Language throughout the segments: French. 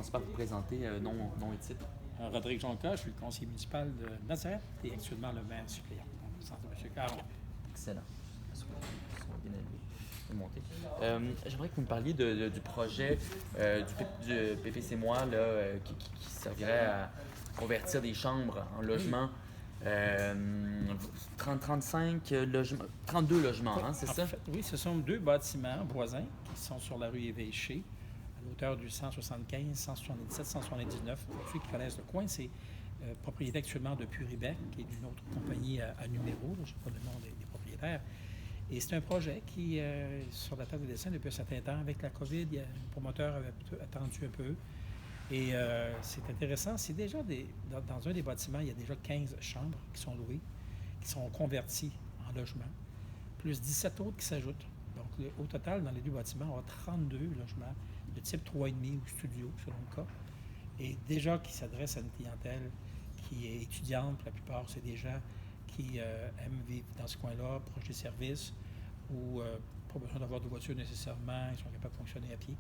commencer par vous présenter nom et titre. Rodrigue Jonca, je suis le conseiller municipal de Nazareth et actuellement le maire suppléant, dans le sens de M. Caron. Excellent. Soyez bien élevé. Monter. J'aimerais que vous me parliez du projet du PPC Moi là, qui servirait à convertir des chambres en logements. 35 logements, 32 logements, hein, c'est ça? Fait, oui, ce sont 2 bâtiments voisins qui sont sur la rue Évêché, à l'auteur du 175, 177, 179. Pour ceux qui connaissent le coin, c'est propriété actuellement de Puribec, qui est d'une autre compagnie à numéro, je ne sais pas le nom des propriétaires. Et c'est un projet qui, sur la table de dessin depuis un certain temps, avec la COVID, le promoteur avait attendu un peu. Et c'est intéressant, c'est déjà dans un des bâtiments, il y a déjà 15 chambres qui sont louées, qui sont converties en logement, plus 17 autres qui s'ajoutent. Donc, au total, dans les 2 bâtiments, on a 32 logements de type 3,5 ou studio, selon le cas. Et déjà qui s'adressent à une clientèle qui est étudiante, pour la plupart, c'est des gens qui aiment vivre dans ce coin-là, proche des services, ou pas besoin d'avoir de voiture nécessairement, ils sont capables de fonctionner à pied.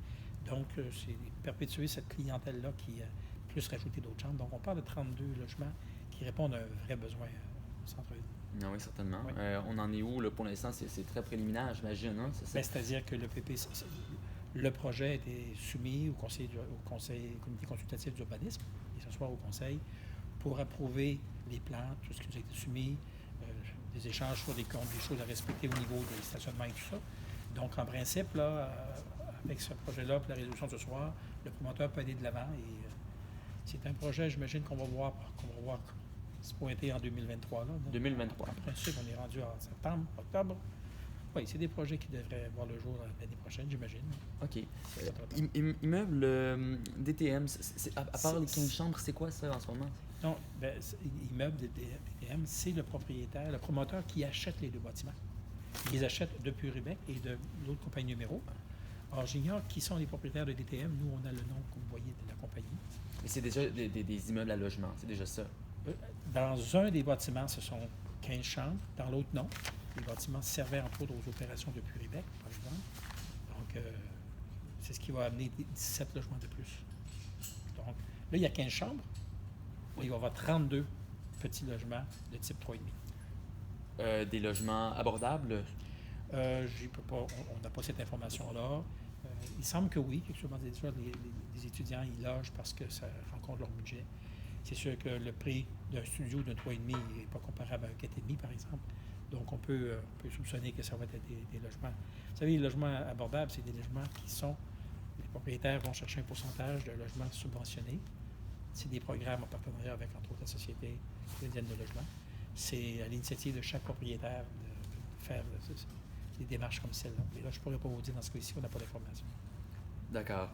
Donc, c'est perpétuer cette clientèle-là qui plus rajouter d'autres chambres. Donc, on parle de 32 logements qui répondent à un vrai besoin au centre-ville. Ah oui, certainement. Oui. On en est où, là, pour l'instant? C'est très préliminaire, j'imagine, hein? C'est-à-dire que le projet a été soumis au comité consultatif d'urbanisme, et ce soir au conseil, pour approuver les plans, tout ce qui nous a été soumis, des échanges sur des choses à respecter au niveau des stationnements et tout ça. Donc, en principe, là, avec ce projet-là, pour la résolution de ce soir, le promoteur peut aller de l'avant et c'est un projet, j'imagine, qu'on va voir se pointer en 2023. Là. 2023. En principe, on est rendu en septembre, octobre. Oui, c'est des projets qui devraient voir le jour l'année prochaine, j'imagine. OK. Immeuble DTM, à part les 15 chambres, c'est quoi ça en ce moment? Non, immeuble DTM, c'est le propriétaire, le promoteur qui achète les 2 bâtiments. Il les achète de Puribec et de l'autre compagnie numéro. Alors, j'ignore qui sont les propriétaires de DTM. Nous, on a le nom, comme vous voyez, de la compagnie. Et c'est déjà des immeubles à logement, c'est déjà ça? Dans un des bâtiments, ce sont 15 chambres. Dans l'autre, non. Les bâtiments servaient entre autres aux opérations de Puribec, par exemple. Donc, c'est ce qui va amener 17 logements de plus. Donc, là, il y a 15 chambres. Il va y avoir 32 petits logements de type 3,5. Des logements abordables? J'y peux pas, on n'a pas cette information-là. Il semble que oui, actuellement, déjà, les étudiants, ils logent parce que ça rencontre leur budget. C'est sûr que le prix d'un studio de 3,5 n'est pas comparable à un 4,5, par exemple. Donc, on peut soupçonner que ça va être des logements. Vous savez, les logements abordables, c'est des logements les propriétaires vont chercher un pourcentage de logements subventionnés. C'est des programmes en partenariat avec, entre autres, la Société canadienne de logement. C'est à l'initiative de chaque propriétaire de faire des démarches comme celle-là. Mais là, je ne pourrais pas vous dire dans ce cas-ci, on n'a pas d'informations. D'accord.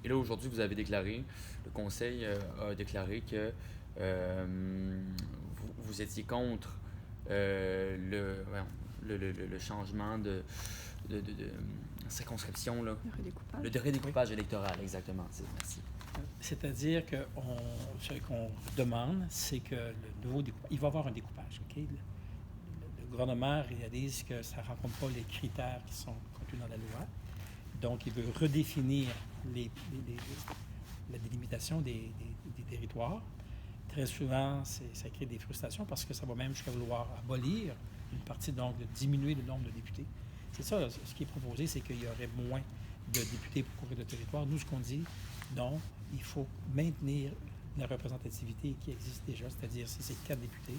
Et là, aujourd'hui, vous avez déclaré, le conseil a déclaré que vous étiez contre le changement de circonscription, là. Le redécoupage électoral, exactement. Merci. C'est-à-dire que ce qu'on demande, c'est que le nouveau découpage, il va y avoir un découpage, OK? Le gouvernement réalise que ça ne rencontre pas les critères qui sont contenus dans la loi. Donc, il veut redéfinir la délimitation des territoires. Très souvent, ça crée des frustrations parce que ça va même jusqu'à vouloir abolir une partie, donc de diminuer le nombre de députés. C'est ça, ce qui est proposé, c'est qu'il y aurait moins de députés pour couvrir le territoire. Nous, ce qu'on dit, non, il faut maintenir la représentativité qui existe déjà, c'est-à-dire si c'est 4 députés,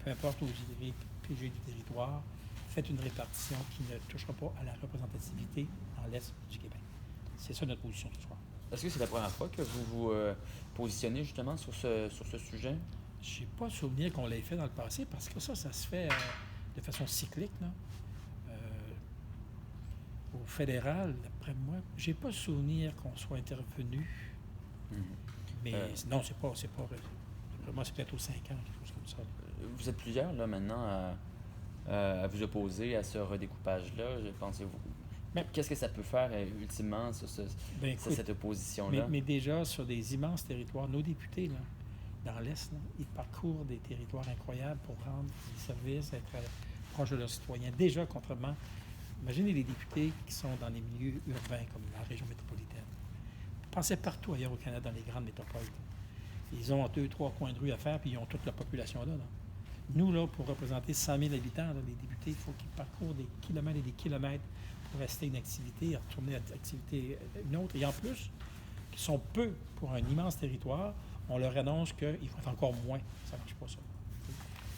peu importe où vous irez PG du territoire, faites une répartition qui ne touchera pas à la représentativité dans l'Est du Québec. C'est ça notre position ce soir. Est-ce que c'est la première fois que vous vous positionnez justement sur ce sujet? Je n'ai pas souvenir qu'on l'ait fait dans le passé parce que ça se fait de façon cyclique. Là. Au fédéral, d'après moi, j'ai pas souvenir qu'on soit intervenu. Mais non, c'est pas. D'après moi, c'est peut-être aux 5 ans, quelque chose comme ça. Vous êtes plusieurs là maintenant à vous opposer à ce redécoupage-là, pensez-vous? Mais qu'est-ce que ça peut faire ultimement, cette opposition-là? Mais déjà, sur des immenses territoires, nos députés, là, dans l'Est, là, ils parcourent des territoires incroyables pour rendre des services, être proches de leurs citoyens. Déjà, contrairement, imaginez les députés qui sont dans les milieux urbains, comme la région métropolitaine. Pensez partout ailleurs au Canada, dans les grandes métropoles. Ils ont 2-3 coins de rue à faire, puis ils ont toute la population là. Nous, là, pour représenter 100 000 habitants, là, les députés, il faut qu'ils parcourent des kilomètres et des kilomètres pour rester une activité, retourner à une activité une autre. Et en plus, qui sont peu pour un immense territoire, on leur annonce qu'il faut être encore moins. Ça ne marche pas, ça.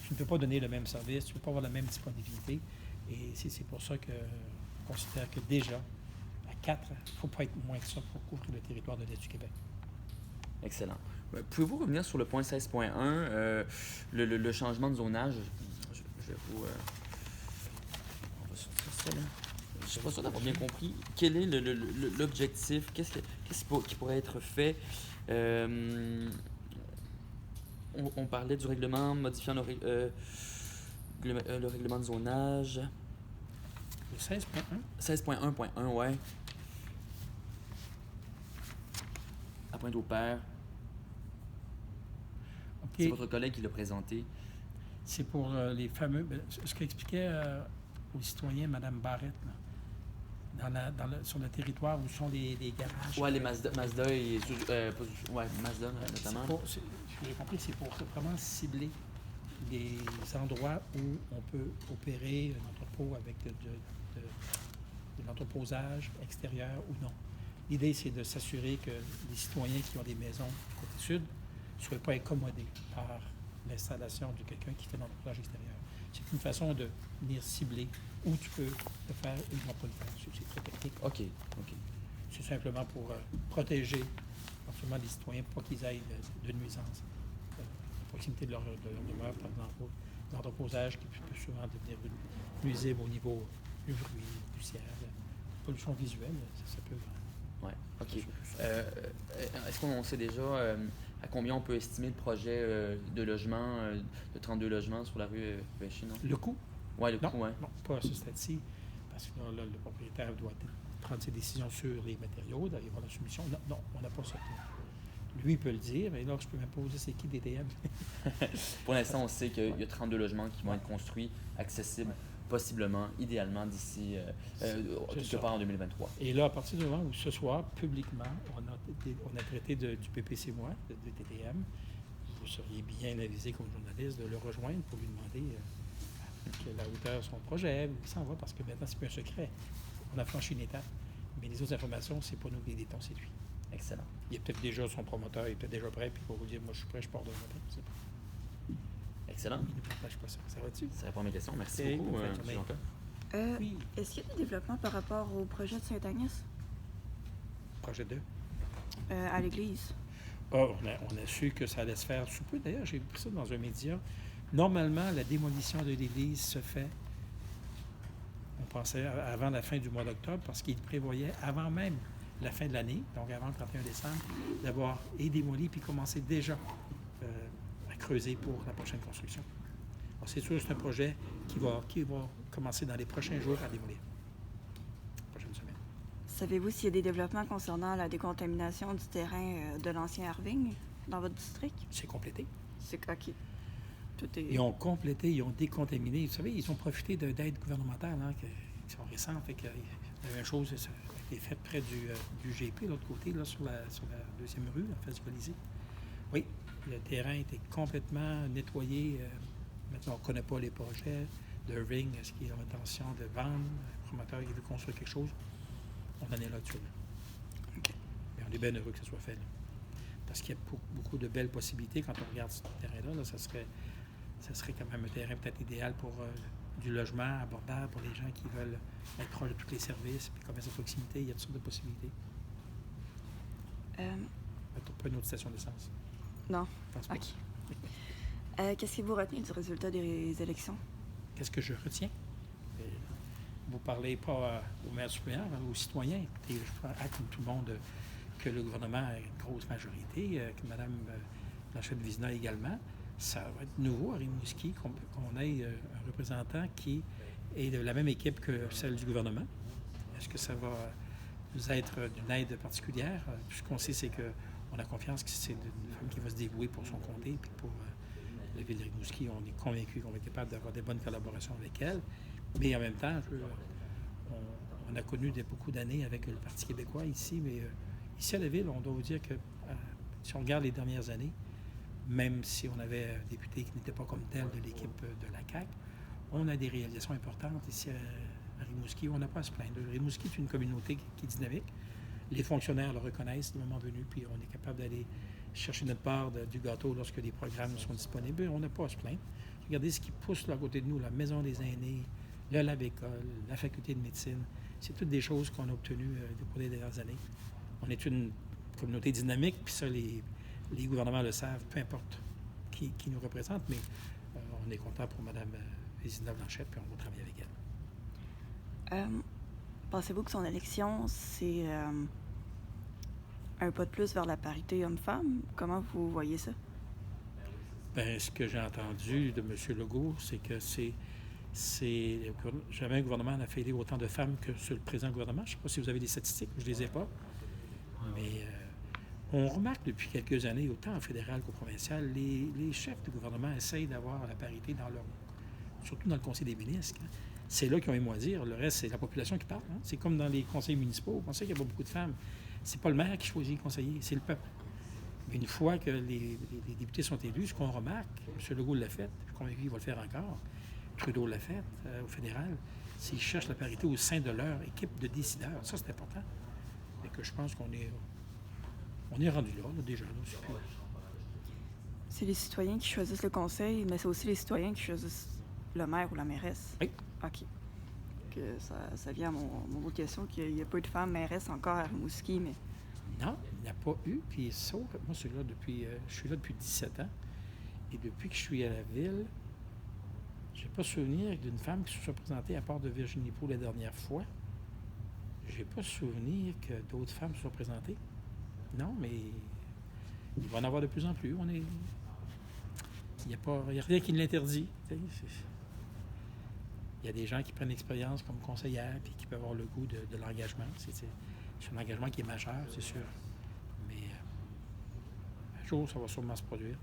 Tu ne peux pas donner le même service, tu ne peux pas avoir la même disponibilité. Et c'est pour ça qu'on considère que déjà, à 4, il ne faut pas être moins que ça pour couvrir le territoire de l'Est du Québec. Excellent. Pouvez-vous revenir sur le point 16.1, le changement de zonage? Je vais vous... on va sortir ça, là. Je ne suis pas sûr d'avoir bien compris. Quel est l'objectif? Qu'est-ce qui pourrait être fait? On parlait du règlement modifiant le règlement de zonage. Le 16.1? 16.1.1, ouais. À Pointe-au-Père. Okay. C'est votre collègue qui l'a présenté. C'est pour les fameux... ce qu'expliquait aux citoyens Mme Barrette, là, sur le territoire où sont les garages. Oui, les Mazda et... Mazda, notamment. J'ai compris, c'est pour vraiment cibler des endroits où on peut opérer un entrepôt avec de l'entreposage extérieur ou non. L'idée, c'est de s'assurer que les citoyens qui ont des maisons du côté sud ne soient pas incommodés par l'installation de quelqu'un qui fait l'entreposage extérieur. C'est une façon de venir cibler où tu peux le faire et où pas le faire. C'est très technique. OK. C'est simplement pour protéger non seulement les citoyens, pas qu'ils aient de nuisances à proximité de leur demeure, par exemple, l'entreposage qui peut souvent devenir nuisible au niveau du bruit, poussière, pollution visuelle, ça peut... Oui, OK. Est-ce qu'on sait déjà à combien on peut estimer le projet de logement, de 32 logements sur la rue Véchy, non? Le coût? Oui, le coût, oui. Non, pas à ce stade-ci, parce que là, le propriétaire doit prendre ses décisions sur les matériaux, d'aller voir la soumission. Non, on n'a pas ça. Lui, il peut le dire, mais là, je peux même poser c'est qui DTM. Pour l'instant, on sait qu'il y a 32 logements qui vont être construits, accessibles, possiblement, idéalement, d'ici quelque part en 2023. Et là, à partir du moment où ce soir, publiquement, on a traité du PPC moi, de DTM, vous seriez bien avisé comme journaliste de le rejoindre pour lui demander quelle la hauteur de son projet, où il s'en va, parce que maintenant, c'est plus un secret. On a franchi une étape. Mais les autres informations, c'est pas nous qui les détons, c'est lui. Excellent. Il est peut-être déjà son promoteur, il est peut-être déjà prêt, puis pour vous dire, moi, je suis prêt, je pars de matin. Excellent. Il ne partage pas ça. Ça va-tu? Ça répond à mes questions. Merci beaucoup, Jean-Claude. Oui. Est-ce qu'il y a des développements par rapport au projet de Saint-Agnès? Projet 2. À l'église. On a su que ça allait se faire sous peu. D'ailleurs, j'ai vu ça dans un média. Normalement, la démolition de l'église se fait, on pensait, avant la fin du mois d'octobre, parce qu'il prévoyait, avant même la fin de l'année, donc avant le 31 décembre, d'avoir démoli puis commencer déjà à creuser pour la prochaine construction. Alors, c'est sûr que c'est un projet qui va commencer dans les prochains jours à démolir. Prochaine semaine. Savez-vous s'il y a des développements concernant la décontamination du terrain de l'ancien Irving dans votre district? C'est complété. C'est OK. Tout est... Ils ont complété, ils ont décontaminé. Vous savez, ils ont profité d'aides gouvernementales qui sont récentes. Fait que, la même chose ça a été fait près du GP, de l'autre côté, là, sur la deuxième rue, en face du Colisée. Oui, le terrain était complètement nettoyé. Maintenant, on ne connaît pas les projets de Ring. Est-ce qu'ils ont l'intention de vendre? Le promoteur il veut construire quelque chose. On en est là actuellement. OK. Mais on est bien heureux que ça soit fait. Là. Parce qu'il y a beaucoup de belles possibilités. Quand on regarde ce terrain-là, ça serait quand même un terrain peut-être idéal pour du logement abordable pour les gens qui veulent être proches de tous les services, puis commerce de proximité. Il y a toutes sortes de possibilités. Pas une autre station d'essence. Non. Je pense pas. OK. Qu'est-ce que vous retenez du résultat des élections? Qu'est-ce que je retiens? Vous ne parlez pas au maire suppléant, aux citoyens. Et je prends acte, comme tout le monde, que le gouvernement a une grosse majorité, que Mme Blanchette-Vizina également. Ça va être nouveau à Rimouski qu'on ait un représentant qui est de la même équipe que celle du gouvernement. Est-ce que ça va nous être d'une aide particulière? Tout ce qu'on sait, c'est qu'on a confiance que c'est une femme qui va se dévouer pour son comté puis pour la ville de Rimouski. On est convaincu qu'on va être capable d'avoir des bonnes collaborations avec elle. Mais en même temps, on a connu beaucoup d'années avec le Parti québécois ici, mais Ici à la Ville, on doit vous dire que si on regarde les dernières années, même si on avait un député qui n'était pas comme tel de l'équipe de la CAQ, on a des réalisations importantes ici à Rimouski. On n'a pas à se plaindre. Rimouski est une communauté qui est dynamique. Les fonctionnaires le reconnaissent le moment venu, puis on est capable d'aller chercher notre part du gâteau lorsque les programmes sont disponibles. On n'a pas à se plaindre. Regardez ce qui pousse là, à côté de nous, la maison des aînés, le lab-école, la faculté de médecine. C'est toutes des choses qu'on a obtenues pour les dernières années. On est une communauté dynamique, puis ça, les gouvernements le savent, peu importe qui nous représente, mais on est content pour Mme Vézina Blanchette, puis on va travailler avec elle. Pensez-vous que son élection, c'est un pas de plus vers la parité homme-femme? Comment vous voyez ça? Bien, ce que j'ai entendu de M. Legault, c'est que jamais un gouvernement n'a fait élire autant de femmes que sur le présent gouvernement. Je ne sais pas si vous avez des statistiques, je ne les ai pas. Mais on remarque depuis quelques années, autant en fédéral qu'au provincial, les chefs de gouvernement essayent d'avoir la parité surtout dans le Conseil des ministres. Hein. C'est là qu'ils ont un mot à dire. Le reste, c'est la population qui parle. Hein. C'est comme dans les conseils municipaux. On sait qu'il n'y a pas beaucoup de femmes. C'est pas le maire qui choisit les conseillers, c'est le peuple. Mais une fois que les députés sont élus, ce qu'on remarque, M. Legault l'a fait, je suis convaincu qu'il va le faire encore, Trudeau l'a fait au fédéral, c'est qu'ils cherchent la parité au sein de leur équipe de décideurs. Ça, c'est important. Et que je pense qu'on est rendu là, déjà. Là, c'est les citoyens qui choisissent le conseil, mais c'est aussi les citoyens qui choisissent le maire ou la mairesse. Oui. OK. Que ça vient à mon autre question, qu'il n'y a pas eu de femmes mairesses encore à Rimouski, mais... Non, il n'y a pas eu. Puis sauf que moi, je suis là depuis 17 ans. Et depuis que je suis à la Ville, j'ai pas souvenir d'une femme qui se soit présentée à part de Virginie Pau la dernière fois. J'ai pas souvenir que d'autres femmes se soient présentées. Non, mais il va en avoir de plus en plus. Il n'y a rien qui ne l'interdit. Il y a des gens qui prennent l'expérience comme conseillère et qui peuvent avoir le goût de l'engagement. C'est un engagement qui est majeur, c'est sûr. Mais un jour, ça va sûrement se produire.